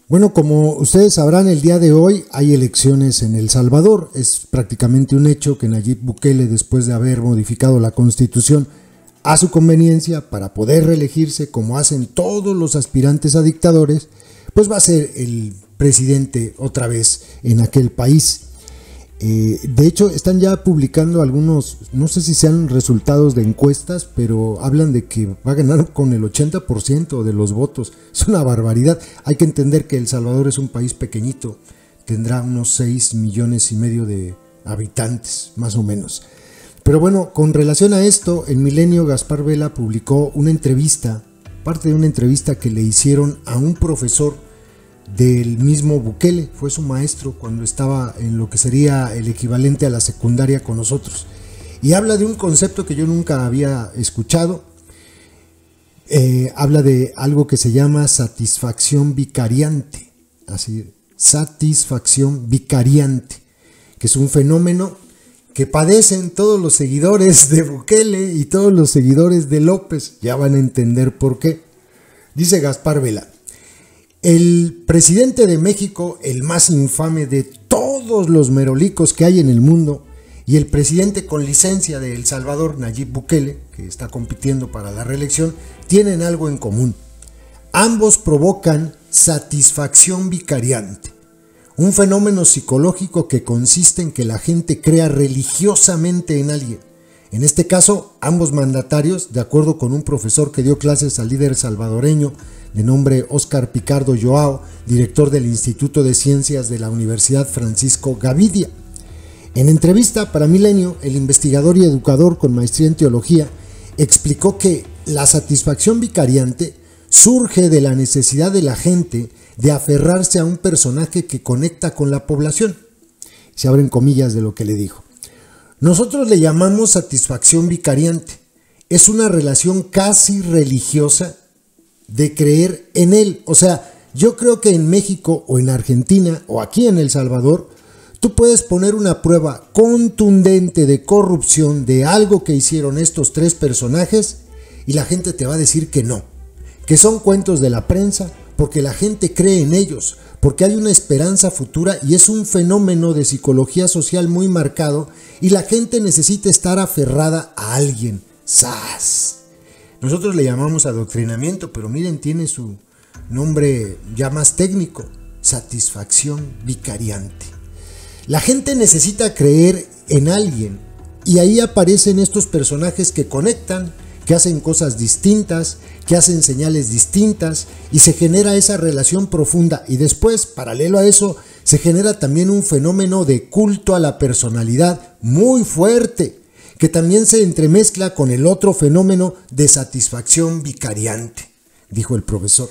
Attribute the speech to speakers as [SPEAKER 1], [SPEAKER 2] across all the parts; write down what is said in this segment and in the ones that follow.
[SPEAKER 1] Bueno, como ustedes sabrán, el día de hoy hay elecciones en El Salvador. Es prácticamente un hecho que Nayib Bukele, después de haber modificado la Constitución a su conveniencia para poder reelegirse, como hacen todos los aspirantes a dictadores, pues va a ser el presidente otra vez en aquel país. De hecho, están ya publicando algunos, no sé si sean resultados de encuestas, pero hablan de que va a ganar con el 80% de los votos. Es una barbaridad. Hay que entender que El Salvador es un país pequeñito, tendrá unos 6,5 millones de habitantes, más o menos. Pero bueno, con relación a esto, el Milenio Gaspar Vela publicó una entrevista, parte de una entrevista que le hicieron a un profesor del mismo Bukele. Fue su maestro cuando estaba en lo que sería el equivalente a la secundaria con nosotros, y habla de un concepto que yo nunca había escuchado. Habla de algo que se llama satisfacción vicariante, así, satisfacción vicariante, que es un fenómeno que padecen todos los seguidores de Bukele y todos los seguidores de López. Ya van a entender por qué. Dice Gaspar Vela: el presidente de México, el más infame de todos los merolicos que hay en el mundo, y el presidente con licencia de El Salvador, Nayib Bukele, que está compitiendo para la reelección, tienen algo en común. Ambos provocan satisfacción vicariante, un fenómeno psicológico que consiste en que la gente crea religiosamente en alguien. En este caso, ambos mandatarios, de acuerdo con un profesor que dio clases al líder salvadoreño de nombre Óscar Picardo Joao, director del Instituto de Ciencias de la Universidad Francisco Gavidia. En entrevista para Milenio, el investigador y educador con maestría en teología explicó que la satisfacción vicariante surge de la necesidad de la gente de aferrarse a un personaje que conecta con la población. Se abren comillas de lo que le dijo. Nosotros le llamamos satisfacción vicariante. Es una relación casi religiosa de creer en él. O sea, yo creo que en México o en Argentina o aquí en El Salvador, tú puedes poner una prueba contundente de corrupción de algo que hicieron estos tres personajes y la gente te va a decir que no, que son cuentos de la prensa, porque la gente cree en ellos, porque hay una esperanza futura y es un fenómeno de psicología social muy marcado y la gente necesita estar aferrada a alguien. ¡Sas! Nosotros le llamamos adoctrinamiento, pero miren, tiene su nombre ya más técnico: satisfacción vicariante. La gente necesita creer en alguien y ahí aparecen estos personajes que conectan, que hacen cosas distintas, que hacen señales distintas y se genera esa relación profunda. Y después, paralelo a eso, se genera también un fenómeno de culto a la personalidad muy fuerte, que también se entremezcla con el otro fenómeno de satisfacción vicariante, dijo el profesor.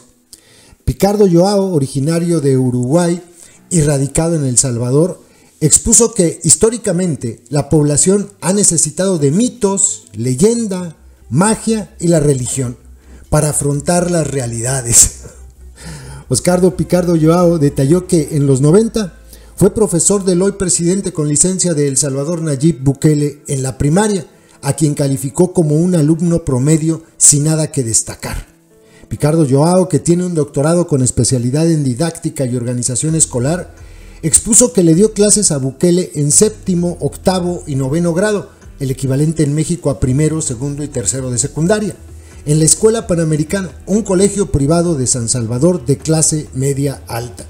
[SPEAKER 1] Picardo Joao, originario de Uruguay y radicado en El Salvador, expuso que históricamente la población ha necesitado de mitos, leyenda, magia y la religión para afrontar las realidades. Oscardo Picardo Joao detalló que en los 90 fue profesor del hoy presidente con licencia de El Salvador, Nayib Bukele, en la primaria, a quien calificó como un alumno promedio sin nada que destacar. Picardo Joao, que tiene un doctorado con especialidad en didáctica y organización escolar, expuso que le dio clases a Bukele en 7º, 8º y 9º grado, el equivalente en México a 1º, 2º y 3º de secundaria, en la Escuela Panamericana, un colegio privado de San Salvador de clase media alta.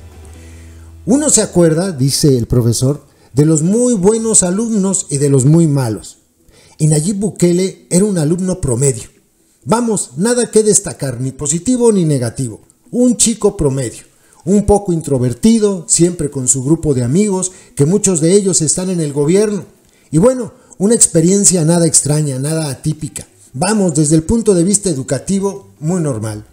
[SPEAKER 1] Uno se acuerda, dice el profesor, de los muy buenos alumnos y de los muy malos. Y Nayib Bukele era un alumno promedio. Vamos, nada que destacar, ni positivo ni negativo. Un chico promedio, un poco introvertido, siempre con su grupo de amigos, que muchos de ellos están en el gobierno. Y bueno, una experiencia nada extraña, nada atípica. Vamos, desde el punto de vista educativo, muy normal.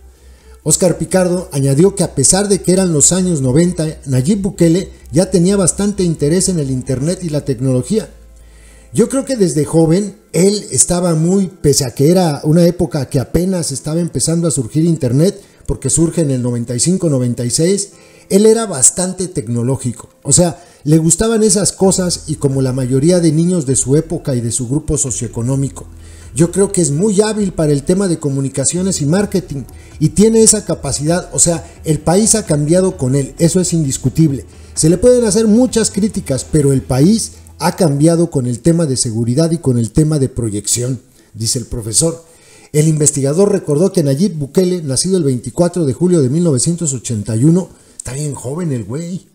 [SPEAKER 1] Óscar Picardo añadió que a pesar de que eran los años 90, Nayib Bukele ya tenía bastante interés en el internet y la tecnología. Yo creo que desde joven él estaba muy, pese a que era una época que apenas estaba empezando a surgir internet, porque surge en el 95-96, él era bastante tecnológico. O sea, le gustaban esas cosas y como la mayoría de niños de su época y de su grupo socioeconómico. Yo creo que es muy hábil para el tema de comunicaciones y marketing y tiene esa capacidad. O sea, el país ha cambiado con él, eso es indiscutible. Se le pueden hacer muchas críticas, pero el país ha cambiado con el tema de seguridad y con el tema de proyección, dice el profesor. El investigador recordó que Nayib Bukele, nacido el 24 de julio de 1981, está bien joven el güey,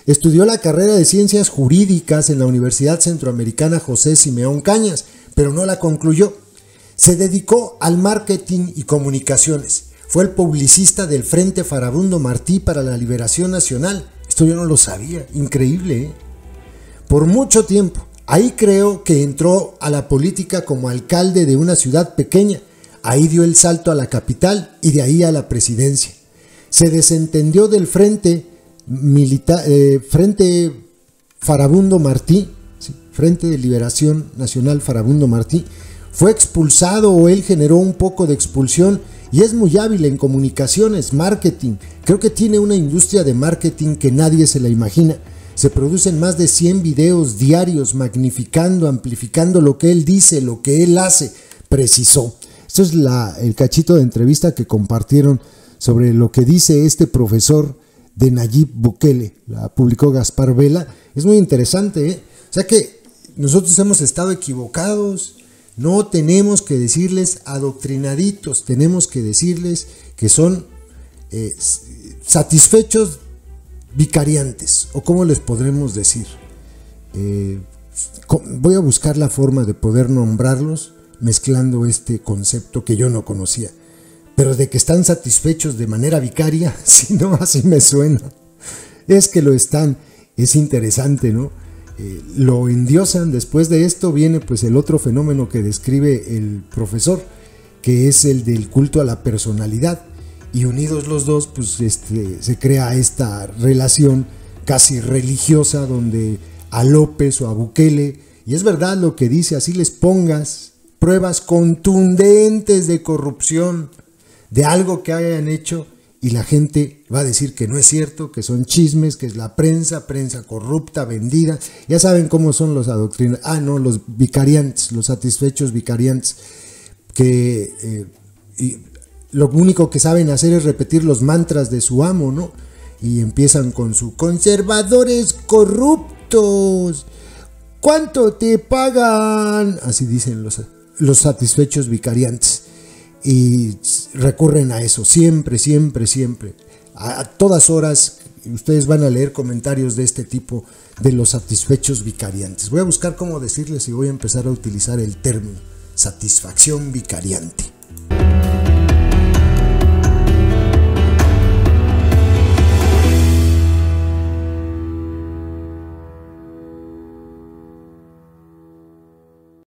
[SPEAKER 1] estudió la carrera de Ciencias Jurídicas en la Universidad Centroamericana José Simeón Cañas, pero no la concluyó. Se dedicó al marketing y comunicaciones. Fue el publicista del Frente Farabundo Martí para la Liberación Nacional. Esto yo no lo sabía, increíble, ¿eh? Por mucho tiempo. Ahí creo que entró a la política como alcalde de una ciudad pequeña. Ahí dio el salto a la capital y de ahí a la presidencia. Se desentendió del Frente Farabundo Martí, ¿sí? Frente de Liberación Nacional Farabundo Martí. Fue expulsado o él generó un poco de expulsión y es muy hábil en comunicaciones, marketing. Creo que tiene una industria de marketing que nadie se la imagina. Se producen más de 100 videos diarios magnificando, amplificando lo que él dice, lo que él hace, precisó. Esto es el cachito de entrevista que compartieron sobre lo que dice este profesor de Nayib Bukele. La publicó Gaspar Vela. Es muy interesante, ¿eh? O sea que nosotros hemos estado equivocados. No tenemos que decirles adoctrinaditos, tenemos que decirles que son satisfechos vicariantes, o cómo les podremos decir. Voy a buscar la forma de poder nombrarlos mezclando este concepto que yo no conocía, pero de que están satisfechos de manera vicaria, si no, así me suena. Es que lo están, es interesante, ¿no? Lo endiosan. Después de esto viene pues el otro fenómeno que describe el profesor, que es el del culto a la personalidad, y unidos los dos pues se crea esta relación casi religiosa donde a López o a Bukele, y es verdad lo que dice, así les pongas pruebas contundentes de corrupción, de algo que hayan hecho, y la gente va a decir que no es cierto, que son chismes, que es la prensa corrupta, vendida. Ya saben cómo son los adoctrinados. Los vicariantes, los satisfechos vicariantes, que lo único que saben hacer es repetir los mantras de su amo, ¿no? Y empiezan con su conservadores corruptos, ¿cuánto te pagan? Así dicen los satisfechos vicariantes. Y recurren a eso, siempre, a todas horas. Ustedes van a leer comentarios de este tipo de los satisfechos vicariantes. Voy a buscar cómo decirles y voy a empezar a utilizar el término satisfacción vicariante.